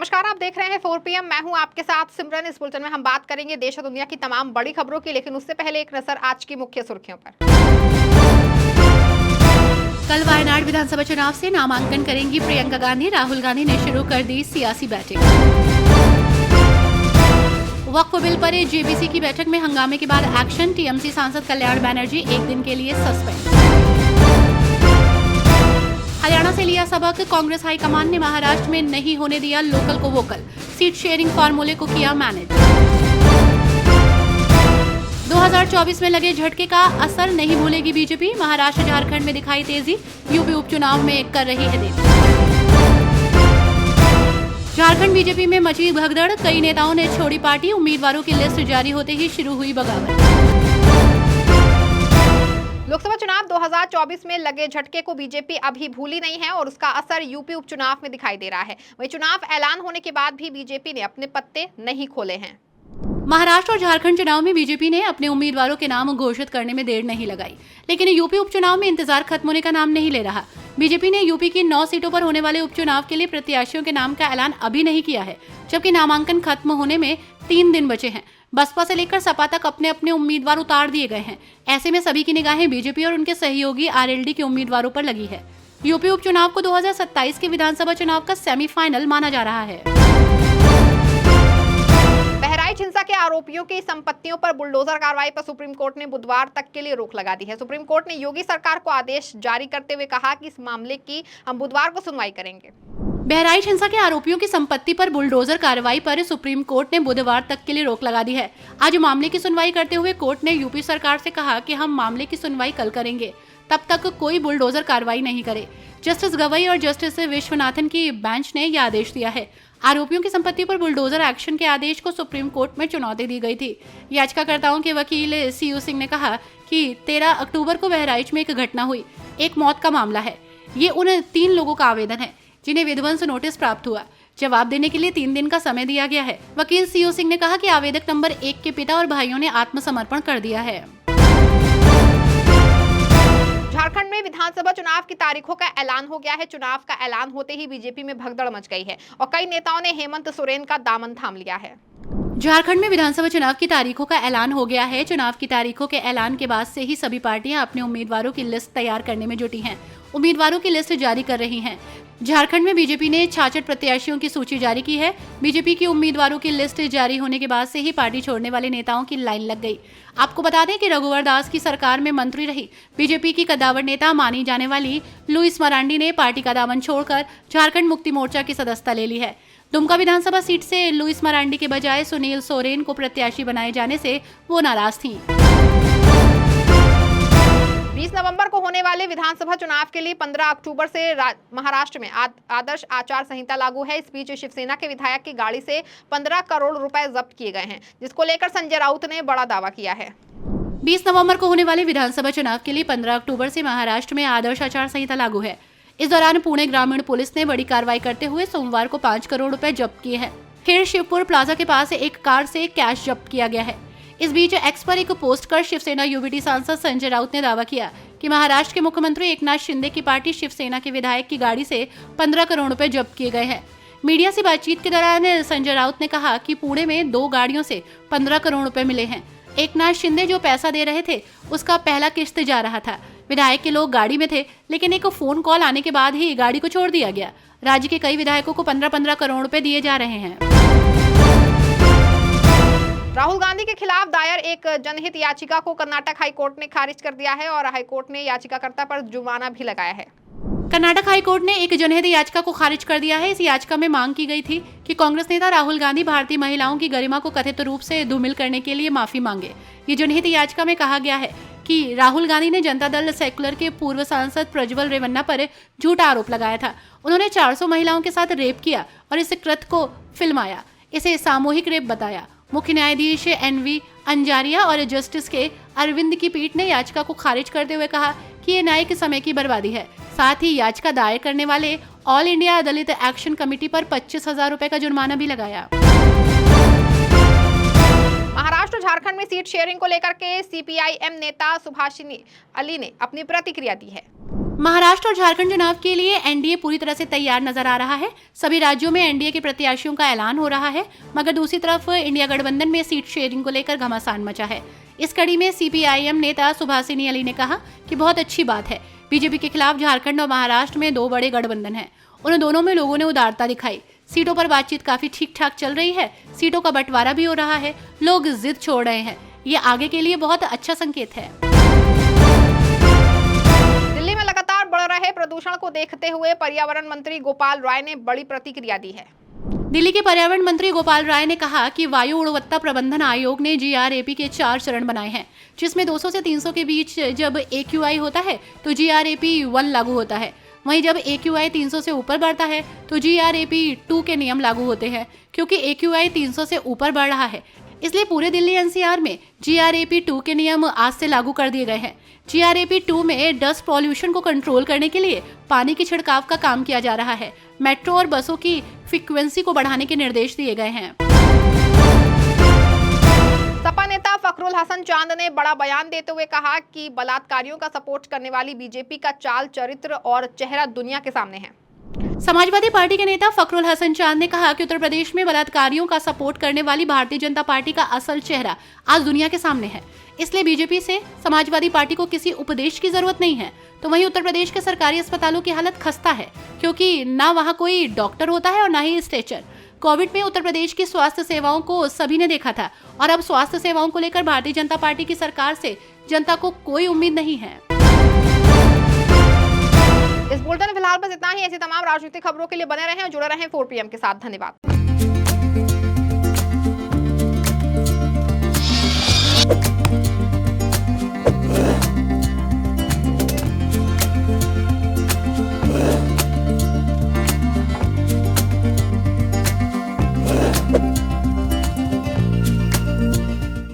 नमस्कार, आप देख रहे हैं 4 PM। मैं हूं आपके साथ सिमरन। इस बुलेटिन में हम बात करेंगे देश और दुनिया की तमाम बड़ी खबरों की, लेकिन उससे पहले एक नजर आज की मुख्य सुर्खियों पर। कल वायनाड विधानसभा चुनाव से नामांकन करेंगी प्रियंका गांधी। राहुल गांधी ने शुरू कर दी सियासी बैठक। वक्फ बिल पर जेबीसी की बैठक में हंगामे के बाद एक्शन। टीएमसी सांसद कल्याण बनर्जी एक दिन के लिए सस्पेंड। हरियाणा से लिया सबक। कांग्रेस हाईकमान ने महाराष्ट्र में नहीं होने दिया लोकल को वोकल। सीट शेयरिंग फार्मूले को किया मैनेज। 2024 में लगे झटके का असर नहीं भूलेगी बीजेपी। महाराष्ट्र झारखंड में दिखाई तेजी। यूपी उपचुनाव में कर रही है देरी। झारखंड बीजेपी में मची भगदड़। कई नेताओं ने छोड़ी पार्टी। उम्मीदवारों की लिस्ट जारी होते ही शुरू हुई बगावत। लोकसभा चुनाव 2024 में लगे झटके को बीजेपी अभी भूली नहीं है और उसका असर यूपी उपचुनाव में दिखाई दे रहा है। वहीं चुनाव ऐलान होने के बाद भी बीजेपी ने अपने पत्ते नहीं खोले हैं। महाराष्ट्र और झारखंड चुनाव में बीजेपी ने अपने उम्मीदवारों के नाम घोषित करने में देर नहीं लगाई, लेकिन यूपी उपचुनाव में इंतजार खत्म होने का नाम नहीं ले रहा। बीजेपी ने यूपी की 9 सीटों पर होने वाले उपचुनाव के लिए प्रत्याशियों के नाम का ऐलान अभी नहीं किया है, जबकि नामांकन खत्म होने में 3 दिन बचे हैं। बसपा से लेकर सपा तक अपने अपने उम्मीदवार उतार दिए गए हैं। ऐसे में सभी की निगाहें बीजेपी और उनके सहयोगी आरएलडी के उम्मीदवारों पर लगी है। यूपी उपचुनाव को 2027 के विधानसभा चुनाव का सेमीफाइनल माना जा रहा है। बहराइच हिंसा के आरोपियों की संपत्तियों पर बुलडोजर कार्रवाई पर सुप्रीम कोर्ट ने बुधवार तक के लिए रोक लगा दी है। सुप्रीम कोर्ट ने योगी सरकार को आदेश जारी करते हुए कहा कि इस मामले की हम बुधवार को सुनवाई करेंगे। बहराइच हिंसा के आरोपियों की संपत्ति पर बुलडोजर कार्रवाई पर सुप्रीम कोर्ट ने बुधवार तक के लिए रोक लगा दी है। आज मामले की सुनवाई करते हुए कोर्ट ने यूपी सरकार से कहा कि हम मामले की सुनवाई कल करेंगे, तब तक कोई बुलडोजर कार्रवाई नहीं करे। जस्टिस गवई और जस्टिस विश्वनाथन की बेंच ने यह आदेश दिया है। आरोपियों की संपत्ति पर बुलडोजर एक्शन के आदेश को सुप्रीम कोर्ट में चुनौती दी गई थी। याचिकाकर्ताओं के वकील सीयू सिंह ने कहा कि 13 अक्टूबर को बहराइच में एक घटना हुई, एक मौत का मामला है। ये उन 3 लोगों का आवेदन है जिन्हें विध्वंस नोटिस प्राप्त हुआ। जवाब देने के लिए 3 दिन का समय दिया गया है। वकील सीयू सिंह ने कहा कि आवेदक नंबर 1 के पिता और भाइयों ने आत्मसमर्पण कर दिया है। झारखंड में विधानसभा चुनाव की तारीखों का ऐलान हो गया है। चुनाव का ऐलान होते ही बीजेपी में भगदड़ मच गई है और कई नेताओं ने हेमंत सोरेन का दामन थाम लिया है। झारखंड में विधानसभा चुनाव की तारीखों का ऐलान हो गया है। चुनाव की तारीखों के ऐलान के बाद से ही सभी पार्टियां अपने उम्मीदवारों की लिस्ट तैयार करने में जुटी हैं। उम्मीदवारों की लिस्ट जारी कर रही हैं। झारखंड में बीजेपी ने 66 प्रत्याशियों की सूची जारी की है। बीजेपी की उम्मीदवारों की लिस्ट जारी होने के बाद से ही पार्टी छोड़ने वाले नेताओं की लाइन लग गई। आपको बता दें कि रघुवर दास की सरकार में मंत्री रही बीजेपी की कद्दावर नेता मानी जाने वाली लुइस मरांडी ने पार्टी का दामन छोड़कर झारखंड मुक्ति मोर्चा की सदस्यता ले ली है। दुमका विधानसभा सीट से लुइस मरांडी के बजाय सुनील सोरेन को प्रत्याशी बनाए जाने से वो नाराज थीं। 20 नवंबर को होने वाले विधानसभा चुनाव के लिए 15 अक्टूबर से महाराष्ट्र में आदर्श आचार संहिता लागू है। इस बीच शिवसेना के विधायक की गाड़ी से 15 करोड़ रुपए जब्त किए गए हैं, जिसको लेकर संजय राउत ने बड़ा दावा किया है। 20 नवंबर को होने वाले विधानसभा चुनाव के लिए 15 अक्टूबर से महाराष्ट्र में आदर्श आचार संहिता लागू है। इस दौरान पुणे ग्रामीण पुलिस ने बड़ी कार्रवाई करते हुए सोमवार को 5 करोड़ रुपए जब्त किए हैं। फिर शिवपुर प्लाजा के पास एक कार से कैश जब्त किया गया है। इस बीच एक्स पर एक पोस्ट कर शिवसेना यूबीटी सांसद संजय राउत ने दावा किया कि महाराष्ट्र के मुख्यमंत्री एकनाथ शिंदे की पार्टी शिवसेना के विधायक की गाड़ी से 15 करोड़ रुपए जब्त किए गए हैं। मीडिया से बातचीत के दौरान संजय राउत ने कहा कि पुणे में 2 गाड़ियों से 15 करोड़ रुपए मिले हैं। एकनाथ शिंदे जो पैसा दे रहे थे उसका पहला किस्त जा रहा था। विधायक के लोग गाड़ी में थे, लेकिन एक फोन कॉल आने के बाद ही गाड़ी को छोड़ दिया गया। राज्य के कई विधायकों को 15-15 करोड़ रुपए दिए जा रहे हैं। राहुल गांधी के खिलाफ दायर एक जनहित याचिका को कर्नाटक हाईकोर्ट ने खारिज कर दिया है और हाईकोर्ट ने याचिकाकर्ता पर जुर्माना भी लगाया है। कर्नाटक हाईकोर्ट ने एक जनहित याचिका को खारिज कर दिया है। इस याचिका में मांग की गई थी कि कांग्रेस नेता राहुल गांधी भारतीय महिलाओं की गरिमा को कथित रूप से धूमिल करने के लिए माफी मांगे। ये जनहित याचिका में कहा गया है कि राहुल गांधी ने जनता दल सेक्युलर के पूर्व सांसद प्रज्वल रेवन्ना पर झूठा आरोप लगाया था। उन्होंने 400 महिलाओं के साथ रेप किया और इस कृत्य को फिल्माया, इसे सामूहिक रेप बताया। मुख्य न्यायाधीश एनवी अंजारिया और जस्टिस के अरविंद की पीठ ने याचिका को खारिज करते हुए कहा कि ये न्यायिक समय की बर्बादी है। साथ ही याचिका दायर करने वाले ऑल इंडिया दलित एक्शन कमेटी पर 25,000 रुपए का जुर्माना भी लगाया। महाराष्ट्र झारखंड में सीट शेयरिंग को लेकर के सीपीआईएम नेता सुभाषिनी अली ने अपनी प्रतिक्रिया दी है। महाराष्ट्र और झारखंड चुनाव के लिए एनडीए पूरी तरह से तैयार नजर आ रहा है। सभी राज्यों में एनडीए के प्रत्याशियों का ऐलान हो रहा है, मगर दूसरी तरफ इंडिया गठबंधन में सीट शेयरिंग को लेकर घमासान मचा है। इस कड़ी में सीपीआईएम नेता सुभासिनी अली ने कहा कि बहुत अच्छी बात है, बीजेपी के खिलाफ झारखंड और महाराष्ट्र में दो बड़े गठबंधन हैं। उन दोनों में लोगों ने उदारता दिखाई। सीटों पर बातचीत काफी ठीक ठाक चल रही है, सीटों का बंटवारा भी हो रहा है, लोग जिद छोड़ रहे हैं। ये आगे के लिए बहुत अच्छा संकेत है। दिल्ली में लगातार बढ़ रहे प्रदूषण को देखते हुए पर्यावरण मंत्री गोपाल राय ने बड़ी प्रतिक्रिया दी है। दिल्ली के पर्यावरण मंत्री गोपाल राय ने कहा कि वायु गुणवत्ता प्रबंधन आयोग ने जीआरएपी के 4 चरण बनाए हैं, जिसमें 200 से 300 के बीच जब AQI होता है तो जीआरएपी 1 लागू होता है। वहीं जब AQI 300 से ऊपर बढ़ता है तो जीआरएपी 2 के नियम लागू होते हैं। क्योंकि AQI 300 से ऊपर बढ़ रहा है, इसलिए पूरे दिल्ली एनसीआर में जीआरएपी 2 के नियम आज से लागू कर दिए गए हैं। जीआरएपी 2 में डस्ट पॉल्यूशन को कंट्रोल करने के लिए पानी के छिड़काव का काम किया जा रहा है। मेट्रो और बसों की फ्रीक्वेंसी को बढ़ाने के निर्देश दिए गए हैं। सपा नेता फखरुल हसन चांद ने बड़ा बयान देते हुए कहा कि बलात्कारियों का सपोर्ट करने वाली बीजेपी का चाल चरित्र और चेहरा दुनिया के सामने है। समाजवादी पार्टी के नेता फखरुल हसन चांद ने कहा कि उत्तर प्रदेश में बलात्कारियों का सपोर्ट करने वाली भारतीय जनता पार्टी का असल चेहरा आज दुनिया के सामने है। इसलिए बीजेपी से समाजवादी पार्टी को किसी उपदेश की जरूरत नहीं है। तो वहीं उत्तर प्रदेश के सरकारी अस्पतालों की हालत खस्ता है, क्योंकि ना वहाँ कोई डॉक्टर होता है और ना ही स्ट्रेचर। कोविड में उत्तर प्रदेश की स्वास्थ्य सेवाओं को सभी ने देखा था, और अब स्वास्थ्य सेवाओं को लेकर भारतीय जनता पार्टी की सरकार से जनता को कोई उम्मीद नहीं है। इस बुलेटिन में फिलहाल बस इतना ही। ऐसी तमाम राजनीतिक खबरों के लिए बने रहें और जुड़े रहें 4 PM के साथ। धन्यवाद।